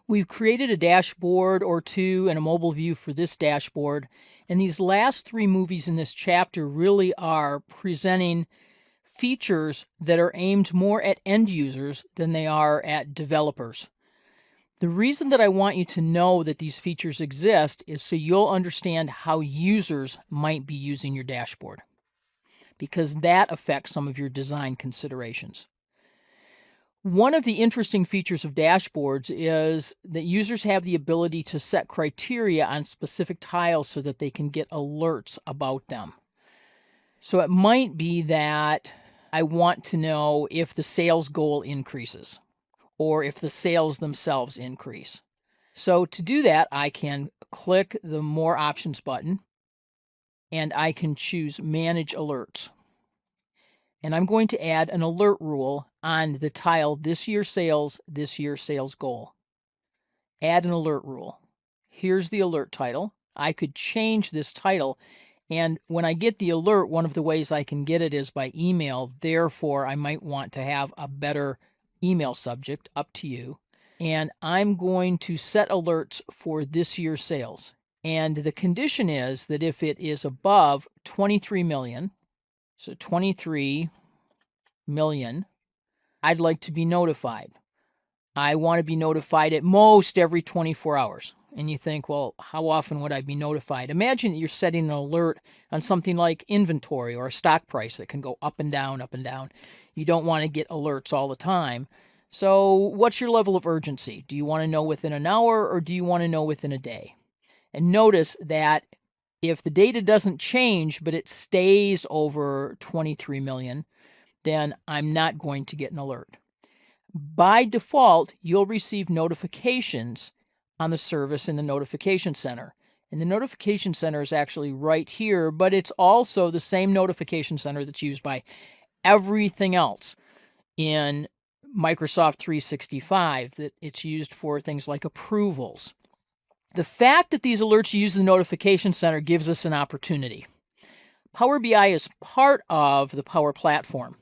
We've created a dashboard or two and a mobile view for this dashboard, and these last three movies in this chapter really are presenting features that are aimed more at end users than they are at developers. The reason that I want you to know that these features exist is so you'll understand how users might be using your dashboard, because that affects some of your design considerations. One of the interesting features of dashboards is that users have the ability to set criteria on specific tiles so that they can get alerts about them. So it might be that I want to know if the sales goal increases or if the sales themselves increase. So to do that, I can click the More Options button and I can choose Manage Alerts. And I'm going to add an alert rule on the tile this year sales goal. Add an alert rule. Here's the alert title. I could change this title, and when I get the alert, one of the ways I can get it is by email. Therefore, I might want to have a better email subject, up to you. And I'm going to set alerts for this year's sales. And the condition is that if it is above 23 million, so 23 million, I'd like to be notified. I want to be notified at most every 24 hours. And you think, well, how often would I be notified? Imagine that you're setting an alert on something like inventory or a stock price that can go up and down, up and down. You don't want to get alerts all the time. So what's your level of urgency? Do you want to know within an hour or do you want to know within a day? And notice that if the data doesn't change, but it stays over 23 million, then I'm not going to get an alert. By default, you'll receive notifications on the service in the Notification Center. And the Notification Center is actually right here, but it's also the same Notification Center that's used by everything else in Microsoft 365, that it's used for things like approvals. The fact that these alerts use the Notification Center gives us an opportunity. Power BI is part of the Power Platform,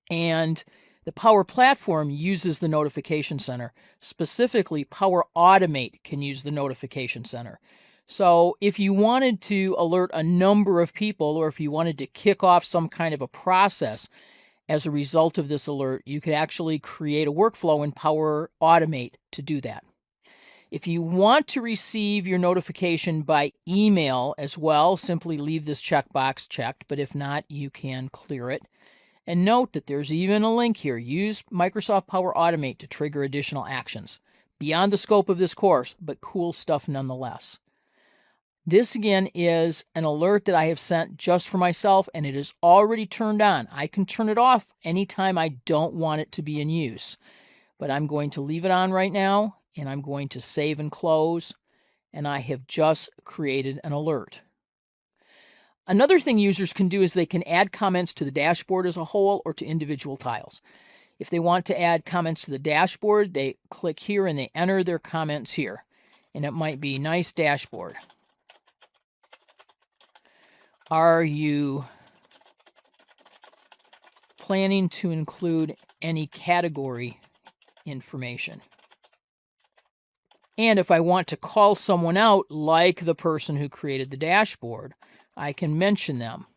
and the Power Platform uses the Notification Center. Specifically, Power Automate can use the Notification Center. So if you wanted to alert a number of people, or if you wanted to kick off some kind of a process as a result of this alert, you could actually create a workflow in Power Automate to do that. If you want to receive your notification by email as well, simply leave this checkbox checked, but if not, you can clear it. And note that there's even a link here. Use Microsoft Power Automate to trigger additional actions. Beyond the scope of this course, but cool stuff nonetheless. This again is an alert that I have sent just for myself, and it is already turned on. I can turn it off anytime I don't want it to be in use. But I'm going to leave it on right now, and I'm going to save and close, and I have just created an alert. Another thing users can do is they can add comments to the dashboard as a whole or to individual tiles. If they want to add comments to the dashboard, they click here and they enter their comments here. And it might be, nice dashboard. Are you planning to include any category information? And if I want to call someone out, like the person who created the dashboard, I can mention them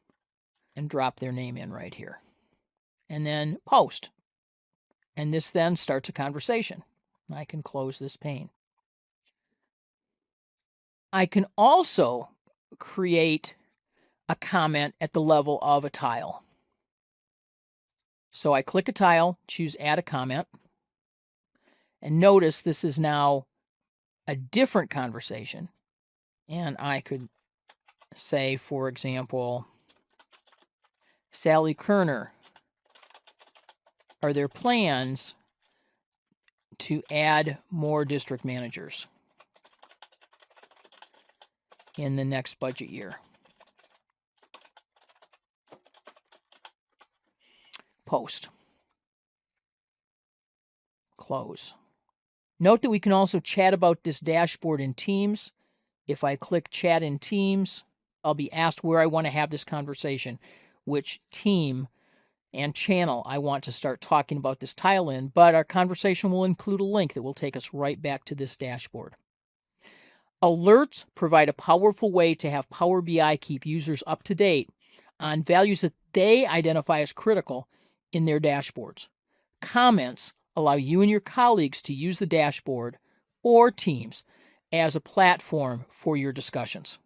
and drop their name in right here. And then post. And this then starts a conversation. I can close this pane. I can also create a comment at the level of a tile. So I click a tile, choose Add a Comment, and notice this is now a different conversation. And I could say, for example, Sally Kerner, are there plans to add more district managers in the next budget year? Post. Close. Note that we can also chat about this dashboard in Teams. If I click Chat in Teams, I'll be asked where I want to have this conversation, which team and channel I want to start talking about this tile in, but our conversation will include a link that will take us right back to this dashboard. Alerts provide a powerful way to have Power BI keep users up to date on values that they identify as critical in their dashboards. Comments allow you and your colleagues to use the dashboard or Teams as a platform for your discussions.